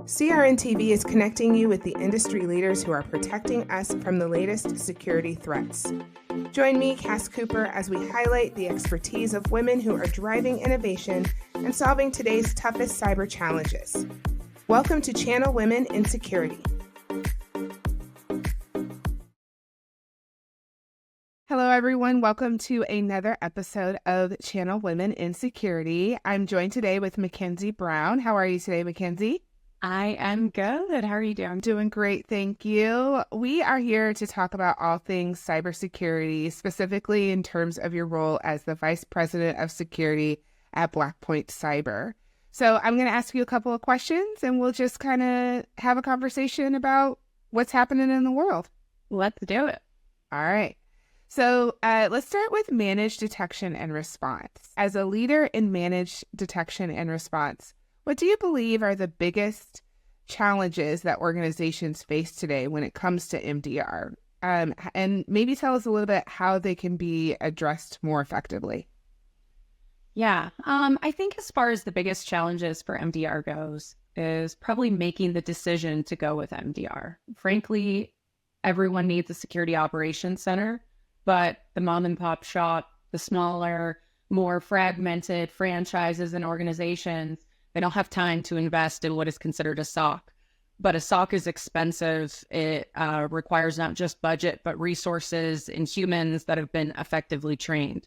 CRN TV is connecting you with the industry leaders who are protecting us from the latest security threats. Join me, Cass Cooper, as we highlight the expertise of women who are driving innovation and solving today's toughest cyber challenges. Welcome to Channel Women in Security. Hello, everyone. Welcome to another episode of Channel Women in Security. I'm joined today with MacKenzie Brown. How are you today, MacKenzie? I am good. How are you doing? I'm doing great, thank you. We are here to talk about all things cybersecurity, specifically in terms of your role as the Vice President of Security at Blackpoint Cyber. So I'm going to ask you a couple of questions, and we'll just kind of have a conversation about what's happening in the world. Let's do it. All right. So let's start with managed detection and response. As a leader in managed detection and response, what do you believe are the biggest challenges that organizations face today when it comes to MDR? And maybe tell us a little bit how they can be addressed more effectively. Yeah, I think as far as the biggest challenges for MDR goes is probably making the decision to go with MDR. Frankly, everyone needs a security operations center, but the mom and pop shop, the smaller, more fragmented franchises and organizations, they don't have time to invest in what is considered a SOC. But a SOC is expensive. It requires not just budget, but resources and humans that have been effectively trained.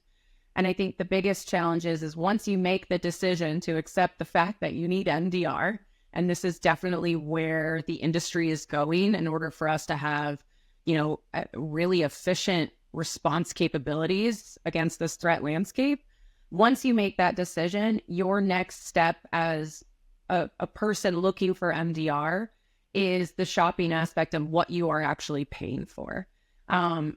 And I think the biggest challenge is once you make the decision to accept the fact that you need MDR, and this is definitely where the industry is going in order for us to have, really efficient response capabilities against this threat landscape. Once you make that decision, your next step as a person looking for MDR is the shopping aspect of what you are actually paying for.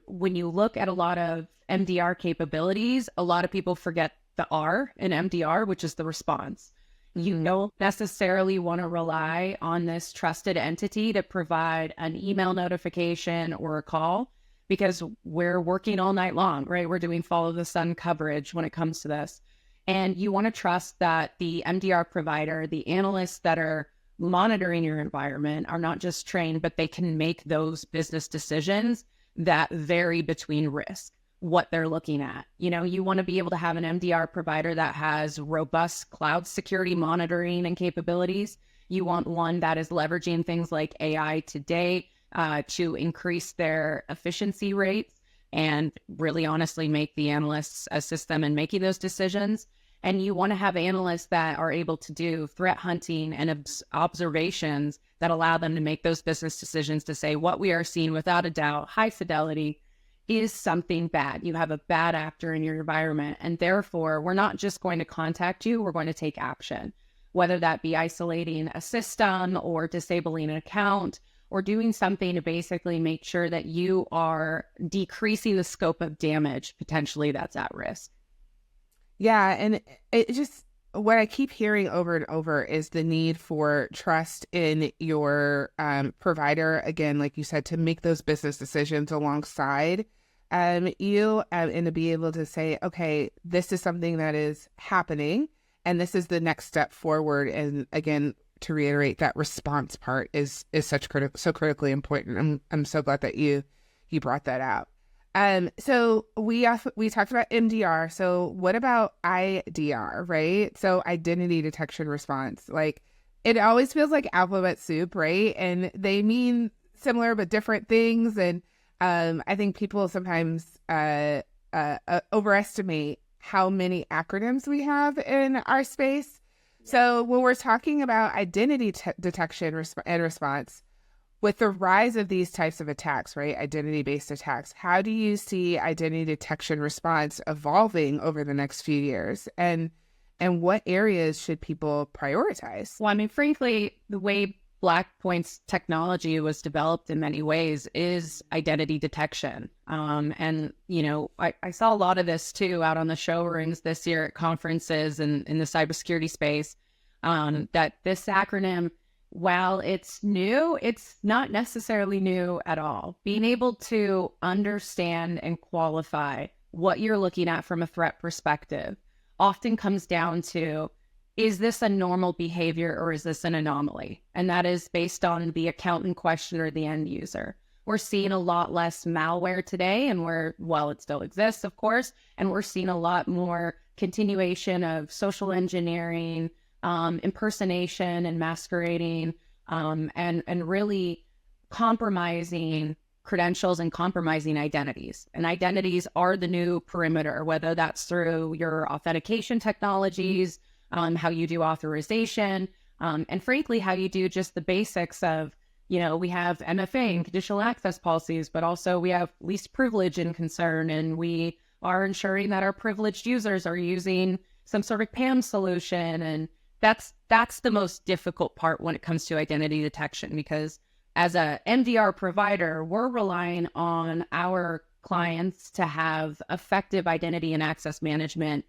When you look at a lot of MDR capabilities, a lot of people forget the R in MDR, which is the response. You don't necessarily want to rely on this trusted entity to provide an email notification or a call, because we're working all night long, right? We're doing follow the sun coverage when it comes to this. And you want to trust that the MDR provider, the analysts that are monitoring your environment are not just trained, but they can make those business decisions that vary between risk, what they're looking at. You want to be able to have an MDR provider that has robust cloud security monitoring and capabilities. You want one that is leveraging things like AI today to increase their efficiency rates and really honestly make the analysts assist them in making those decisions. And you want to have analysts that are able to do threat hunting and observations that allow them to make those business decisions to say what we are seeing without a doubt, high fidelity, is something bad. You have a bad actor in your environment, and therefore we're not just going to contact you, we're going to take action, whether that be isolating a system or disabling an account, or doing something to basically make sure that you are decreasing the scope of damage potentially that's at risk. Yeah, and it just, what I keep hearing over and over is the need for trust in your provider, again, like you said, to make those business decisions alongside you, and to be able to say, okay, this is something that is happening, and this is the next step forward. And again, to reiterate, that response part is so critically important. I'm so glad that you brought that out. So we talked about MDR. So what about IDR, right? So identity detection response. Like, it always feels like alphabet soup, right? And they mean similar but different things. And I think people sometimes overestimate how many acronyms we have in our space. So when we're talking about identity detection and response, with the rise of these types of attacks, right, identity-based attacks, how do you see identity detection response evolving over the next few years? And what areas should people prioritize? Well, frankly, the way Blackpoint's technology was developed in many ways is identity detection. I saw a lot of this too out on the showrooms this year at conferences and in the cybersecurity space, that this acronym, while it's new, it's not necessarily new at all. Being able to understand and qualify what you're looking at from a threat perspective often comes down to, is this a normal behavior or is this an anomaly? And that is based on the account in question or the end user. We're seeing a lot less malware today, and well, it still exists, of course, and we're seeing a lot more continuation of social engineering, impersonation and masquerading, and really compromising credentials and compromising identities. And identities are the new perimeter, whether that's through your authentication technologies, how you do authorization, and frankly, how you do just the basics of, we have MFA and conditional access policies, but also we have least privilege and concern, and we are ensuring that our privileged users are using some sort of PAM solution. And that's the most difficult part when it comes to identity detection, because as a MDR provider, we're relying on our clients to have effective identity and access management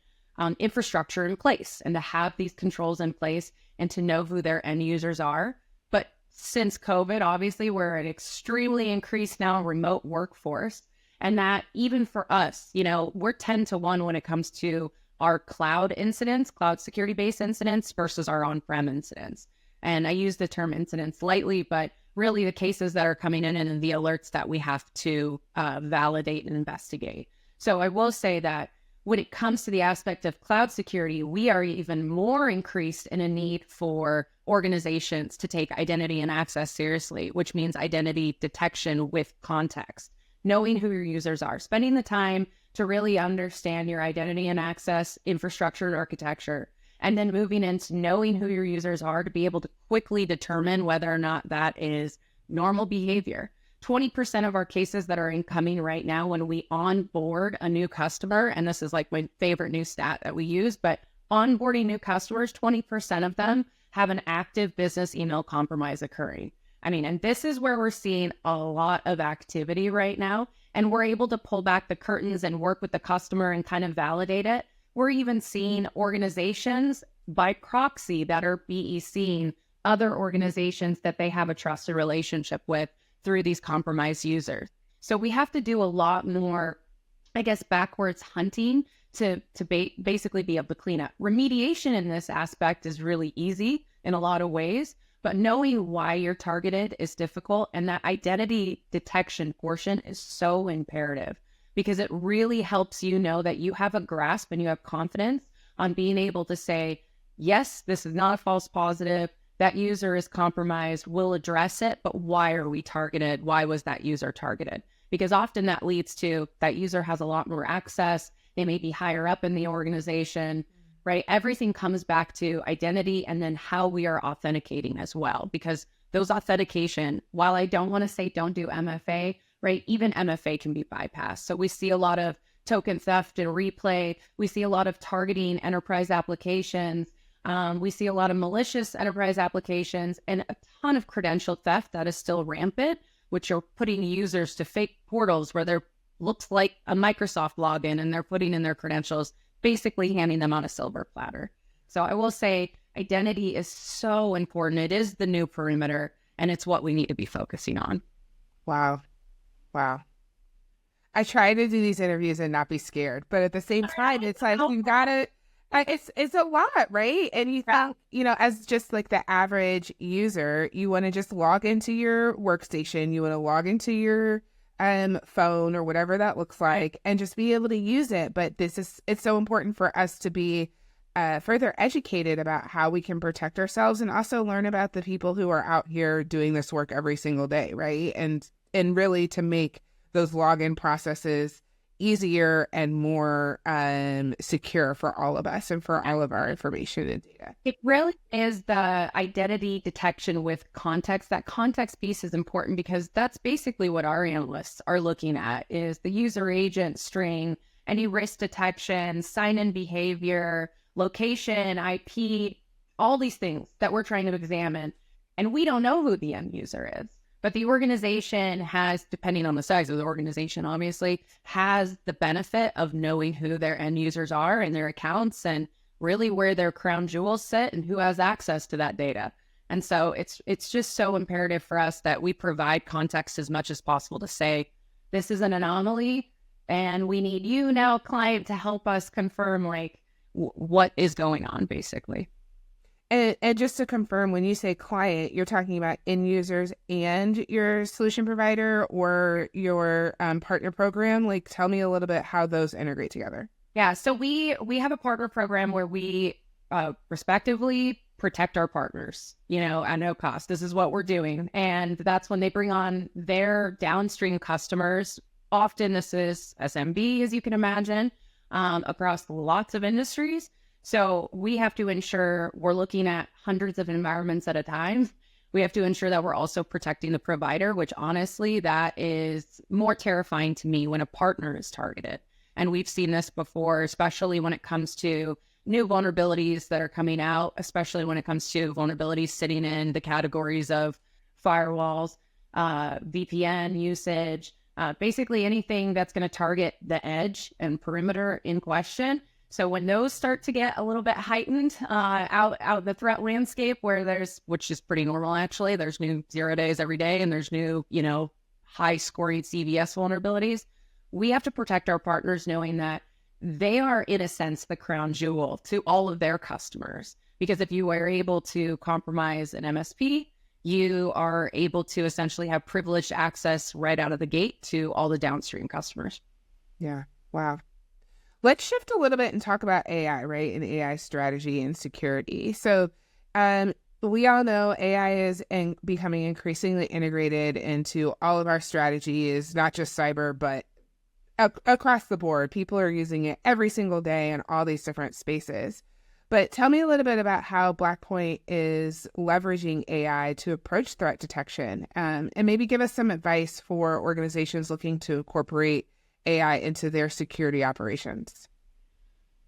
infrastructure in place, and to have these controls in place, and to know who their end users are. But since COVID, obviously, we're an extremely increased now remote workforce. And that even for us, we're 10 to 1 when it comes to our cloud incidents, cloud security-based incidents versus our on-prem incidents. And I use the term incidents lightly, but really the cases that are coming in and the alerts that we have to validate and investigate. So I will say that when it comes to the aspect of cloud security, we are even more increased in a need for organizations to take identity and access seriously, which means identity detection with context, knowing who your users are, spending the time to really understand your identity and access infrastructure and architecture, and then moving into knowing who your users are to be able to quickly determine whether or not that is normal behavior. 20% of our cases that are incoming right now when we onboard a new customer, and this is like my favorite new stat that we use, but onboarding new customers, 20% of them have an active business email compromise occurring. And this is where we're seeing a lot of activity right now, and we're able to pull back the curtains and work with the customer and kind of validate it. We're even seeing organizations by proxy that are BECing other organizations that they have a trusted relationship with through these compromised users. So we have to do a lot more, backwards hunting to basically be able to clean up. Remediation in this aspect is really easy in a lot of ways, but knowing why you're targeted is difficult. And that identity detection portion is so imperative, because it really helps you know that you have a grasp and you have confidence on being able to say, yes, this is not a false positive. That user is compromised. We'll address it, but why are we targeted? Why was that user targeted? Because often that leads to that user has a lot more access. They may be higher up in the organization, right? Everything comes back to identity and then how we are authenticating as well, because those authentication, while I don't want to say don't do MFA, right? Even MFA can be bypassed. So we see a lot of token theft and replay. We see a lot of targeting enterprise applications. We see a lot of malicious enterprise applications and a ton of credential theft that is still rampant, which are putting users to fake portals where there looks like a Microsoft login and they're putting in their credentials, basically handing them on a silver platter. So I will say identity is so important. It is the new perimeter, and it's what we need to be focusing on. Wow. I try to do these interviews and not be scared, but at the same time, it's like you've got to. It's a lot, right? And you think, as just like the average user, you want to just log into your workstation, you want to log into your phone or whatever that looks like, and just be able to use it. But it's so important for us to be further educated about how we can protect ourselves, and also learn about the people who are out here doing this work every single day, right? And really to make those login processes easier and more secure for all of us and for all of our information and data. It really is the identity detection with context. That context piece is important, because that's basically what our analysts are looking at, is the user agent string, any risk detection, sign-in behavior, location, IP, all these things that we're trying to examine. And we don't know who the end user is. But the organization has, depending on the size of the organization, obviously, has the benefit of knowing who their end users are and their accounts, and really where their crown jewels sit and who has access to that data. And so it's just so imperative for us that we provide context as much as possible to say, this is an anomaly, and we need you now, client, to help us confirm what is going on, basically. And just to confirm, when you say client, you're talking about end users and your solution provider or your partner program. Like, tell me a little bit how those integrate together. Yeah, so we have a partner program where we respectively protect our partners, at no cost. This is what we're doing. And that's when they bring on their downstream customers. Often this is SMB, as you can imagine, across lots of industries. So we have to ensure we're looking at hundreds of environments at a time. We have to ensure that we're also protecting the provider, which honestly, that is more terrifying to me when a partner is targeted. And we've seen this before, especially when it comes to new vulnerabilities that are coming out, especially when it comes to vulnerabilities sitting in the categories of firewalls, VPN usage, basically anything that's going to target the edge and perimeter in question. So when those start to get a little bit heightened out the threat landscape, which is pretty normal actually, there's new 0 days every day, and there's new, high scoring CVS vulnerabilities. We have to protect our partners knowing that they are, in a sense, the crown jewel to all of their customers. Because if you are able to compromise an MSP, you are able to essentially have privileged access right out of the gate to all the downstream customers. Yeah. Wow. Let's shift a little bit and talk about AI, right? And AI strategy and security. So we all know AI is becoming increasingly integrated into all of our strategies, not just cyber, but across the board. People are using it every single day in all these different spaces. But tell me a little bit about how Blackpoint is leveraging AI to approach threat detection, and maybe give us some advice for organizations looking to incorporate AI into their security operations.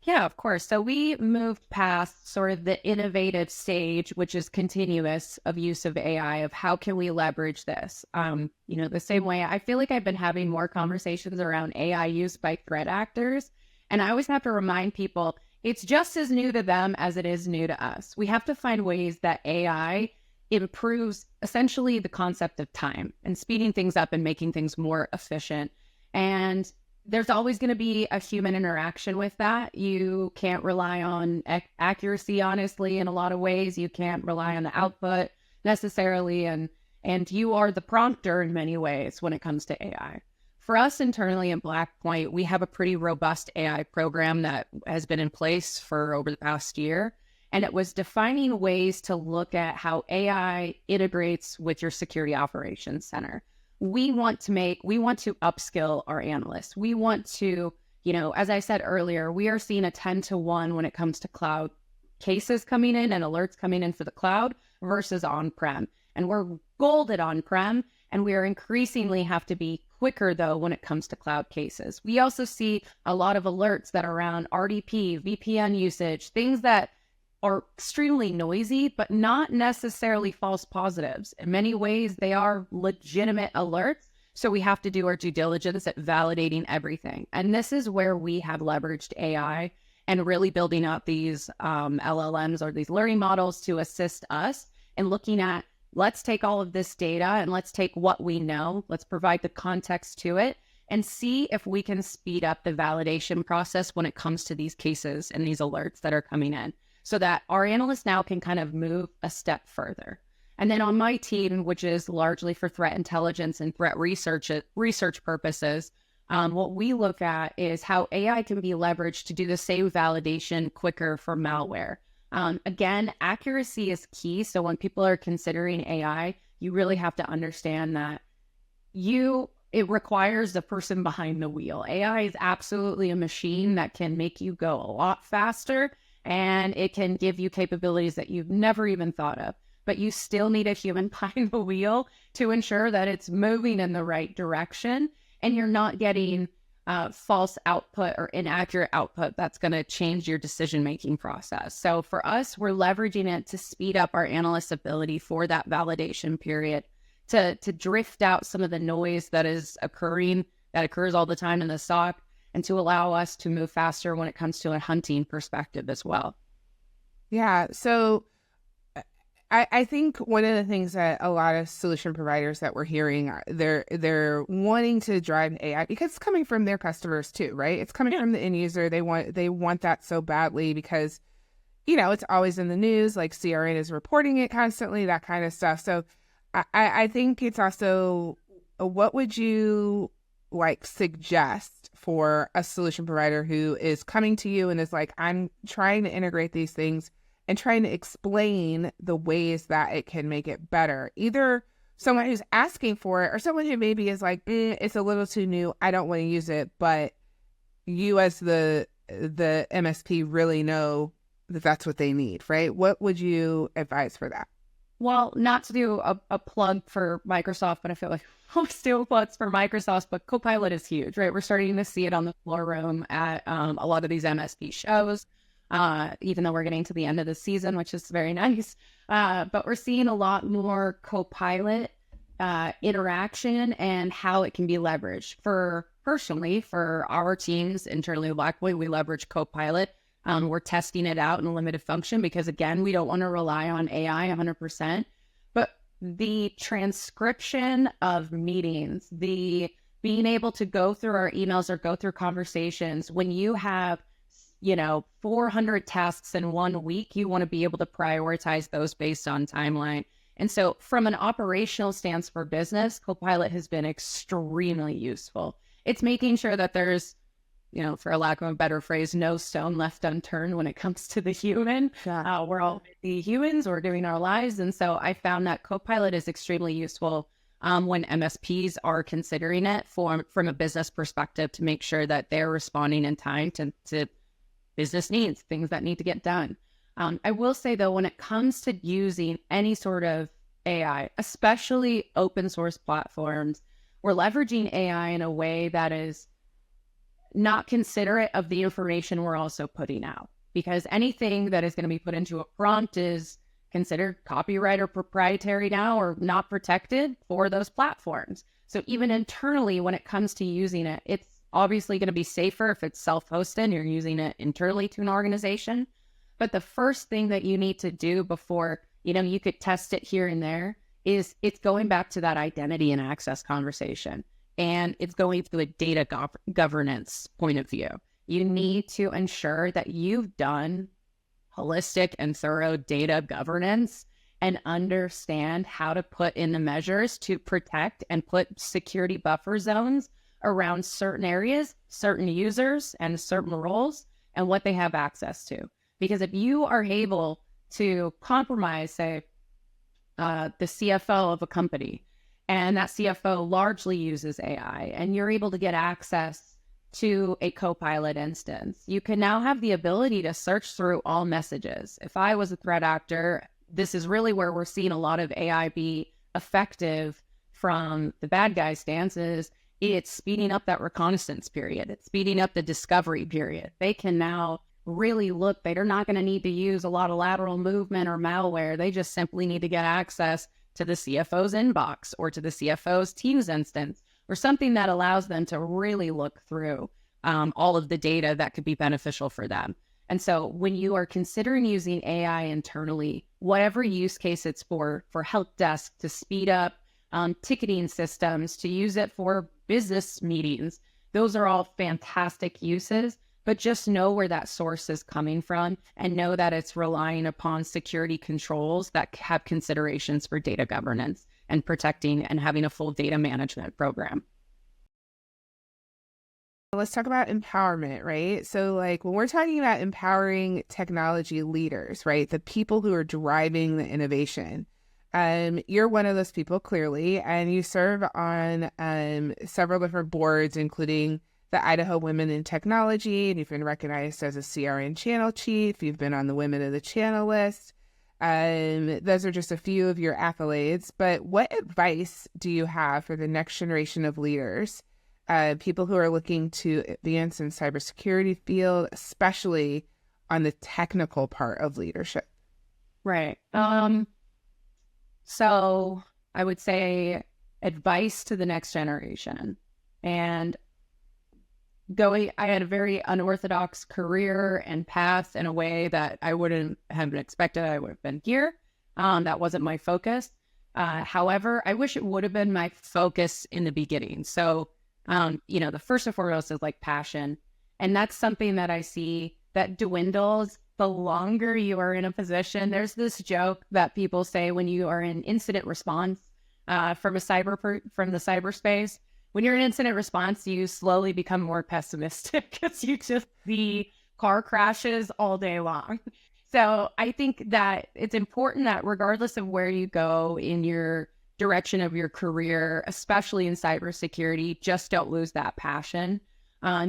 Yeah, of course. So we moved past sort of the innovative stage, which is continuous of use of AI, of how can we leverage this? The same way I feel like I've been having more conversations around AI use by threat actors. And I always have to remind people it's just as new to them as it is new to us. We have to find ways that AI improves essentially the concept of time and speeding things up and making things more efficient. And there's always going to be a human interaction with that. You can't rely on accuracy, honestly, in a lot of ways. You can't rely on the output necessarily. And you are the prompter in many ways when it comes to AI. For us internally at Blackpoint, we have a pretty robust AI program that has been in place for over the past year. And it was defining ways to look at how AI integrates with your security operations center. We want to upskill our analysts. We want to, as I said earlier, we are seeing a 10-to-1 when it comes to cloud cases coming in and alerts coming in for the cloud versus on-prem. And we're gold at on-prem, and we are increasingly have to be quicker, though, when it comes to cloud cases. We also see a lot of alerts that are around RDP, VPN usage, things that are extremely noisy, but not necessarily false positives. In many ways, they are legitimate alerts. So we have to do our due diligence at validating everything. And this is where we have leveraged AI and really building out these LLMs or these learning models to assist us in looking at, let's take all of this data and let's take what we know, let's provide the context to it and see if we can speed up the validation process when it comes to these cases and these alerts that are coming in, so that our analysts now can kind of move a step further. And then on my team, which is largely for threat intelligence and threat research purposes, what we look at is how AI can be leveraged to do the same validation quicker for malware. Again, accuracy is key. So when people are considering AI, you really have to understand that it requires the person behind the wheel. AI is absolutely a machine that can make you go a lot faster, and it can give you capabilities that you've never even thought of. But you still need a human behind the wheel to ensure that it's moving in the right direction and you're not getting false output or inaccurate output that's going to change your decision-making process. So for us, we're leveraging it to speed up our analysts' ability for that validation period, to drift out some of the noise that occurs all the time in the SOC, and to allow us to move faster when it comes to a hunting perspective as well. Yeah. So I think one of the things that a lot of solution providers that we're hearing, they're wanting to drive AI because it's coming from their customers too, right? It's coming from the end user. They want that so badly because it's always in the news, like CRN is reporting it constantly, that kind of stuff. So I think it's also, what would you like suggest for a solution provider who is coming to you and is like, I'm trying to integrate these things and trying to explain the ways that it can make it better? Either someone who's asking for it or someone who maybe is like, it's a little too new, I don't want to use it, but you as the MSP really know that that's what they need, right? What would you advise for that? Well, not to do a plug for Microsoft, but I feel like most do plugs for Microsoft, but Copilot is huge, right? We're starting to see it on the floor room at a lot of these MSP shows, even though we're getting to the end of the season, which is very nice. But we're seeing a lot more Copilot interaction and how it can be leveraged. Personally, for our teams internally at Blackboy, we leverage Copilot. We're testing it out in a limited function because, again, we don't want to rely on AI 100%. But the transcription of meetings, the being able to go through our emails or go through conversations, when you have, 400 tasks in 1 week, you want to be able to prioritize those based on timeline. And so from an operational stance for business, Copilot has been extremely useful. It's making sure that there's, for a lack of a better phrase, no stone left unturned when it comes to the human. Yeah. We're all the humans, we're doing our lives. And so I found that Copilot is extremely useful when MSPs are considering it from a business perspective to make sure that they're responding in time to business needs, things that need to get done. I will say, though, when it comes to using any sort of AI, especially open source platforms, we're leveraging AI in a way that is not considerate of the information we're also putting out, because anything that is going to be put into a prompt is considered copyright or proprietary now, or not protected for those platforms. So even internally, when it comes to using it, it's obviously going to be safer if it's self-hosted and you're using it internally to an organization. But the first thing that you need to do before, you could test it here and there, is it's going back to that identity and access conversation. And it's going through a data governance point of view. You need to ensure that you've done holistic and thorough data governance and understand how to put in the measures to protect and put security buffer zones around certain areas, certain users, and certain roles, and what they have access to. Because if you are able to compromise, say, the CFO of a company, and that CFO largely uses AI, and you're able to get access to a Copilot instance, you can now have the ability to search through all messages. If I was a threat actor, this is really where we're seeing a lot of AI be effective from the bad guy stances. It's speeding up that reconnaissance period. It's speeding up the discovery period. They can now really look. They're not going to need to use a lot of lateral movement or malware. They just simply need to get access to the CFO's inbox or to the CFO's Teams instance, or something that allows them to really look through all of the data that could be beneficial for them. And so when you are considering using AI internally, whatever use case it's for help desk, to speed up ticketing systems, to use it for business meetings, those are all fantastic uses. But just know where that source is coming from, and know that it's relying upon security controls that have considerations for data governance and protecting and having a full data management program. Let's talk about empowerment, right? So like when we're talking about empowering technology leaders, right? The people who are driving the innovation, you're one of those people clearly, and you serve on several different boards, including the Idaho Women in Technology, and you've been recognized as a CRN channel chief. You've been on the Women of the Channel list. Those are just a few of your accolades. But what advice do you have for the next generation of leaders, people who are looking to advance in cybersecurity field, especially on the technical part of leadership? Right. So I would say advice to the next generation. And I had a very unorthodox career and path in a way that I wouldn't have expected I would have been here. That wasn't my focus. However, I wish it would have been my focus in the beginning. So, the first and foremost is like passion. And that's something that I see that dwindles, the longer you are in a position, there's this joke that people say when you are in incident response from the cyberspace. When you're in incident response, you slowly become more pessimistic because you just see car crashes all day long. So I think that it's important that regardless of where you go in your direction of your career, especially in cybersecurity, just don't lose that passion.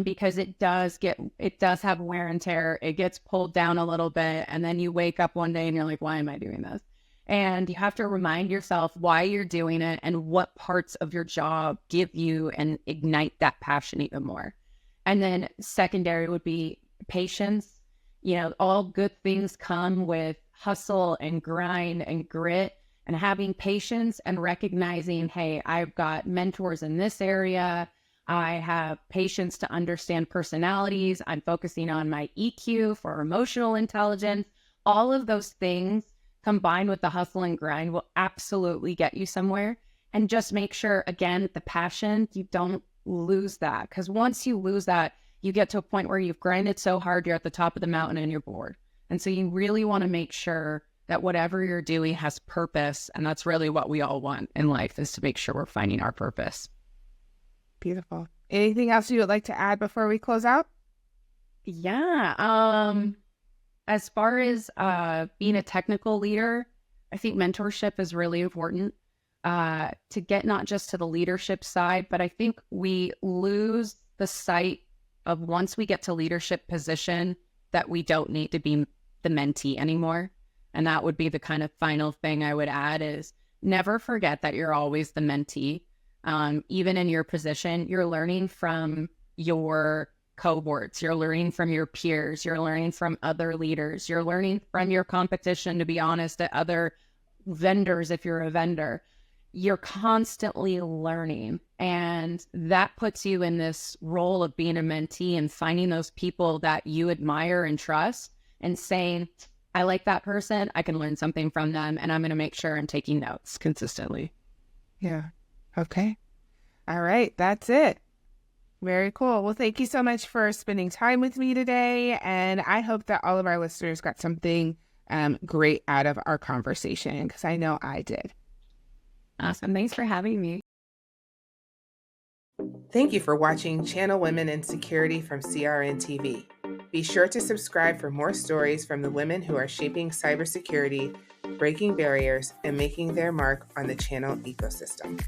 Because it does have wear and tear. It gets pulled down a little bit, and then you wake up one day and you're like, why am I doing this? And you have to remind yourself why you're doing it and what parts of your job give you and ignite that passion even more. And then secondary would be patience. You know, all good things come with hustle and grind and grit, and having patience and recognizing, hey, I've got mentors in this area. I have patience to understand personalities. I'm focusing on my EQ for emotional intelligence. All of those things combined with the hustle and grind will absolutely get you somewhere. And just make sure, again, the passion, you don't lose that. Because once you lose that, you get to a point where you've grinded so hard, you're at the top of the mountain and you're bored. And so you really want to make sure that whatever you're doing has purpose. And that's really what we all want in life, is to make sure we're finding our purpose. Beautiful. Anything else you would like to add before we close out? Yeah. As far as being a technical leader, I think mentorship is really important to get not just to the leadership side, but I think we lose the sight of, once we get to leadership position, that we don't need to be the mentee anymore. And that would be the kind of final thing I would add, is never forget that you're always the mentee. Even in your position, you're learning from your cohorts, you're learning from your peers, you're learning from other leaders, you're learning from your competition, to be honest, at other vendors. If you're a vendor, you're constantly learning. And that puts you in this role of being a mentee and finding those people that you admire and trust and saying, I like that person, I can learn something from them, and I'm going to make sure I'm taking notes consistently. Yeah. Okay. All right. That's it. Very cool. Well, thank you so much for spending time with me today. And I hope that all of our listeners got something great out of our conversation, because I know I did. Awesome. Thanks for having me. Thank you for watching Channel Women in Security from CRN TV. Be sure to subscribe for more stories from the women who are shaping cybersecurity, breaking barriers, and making their mark on the channel ecosystem.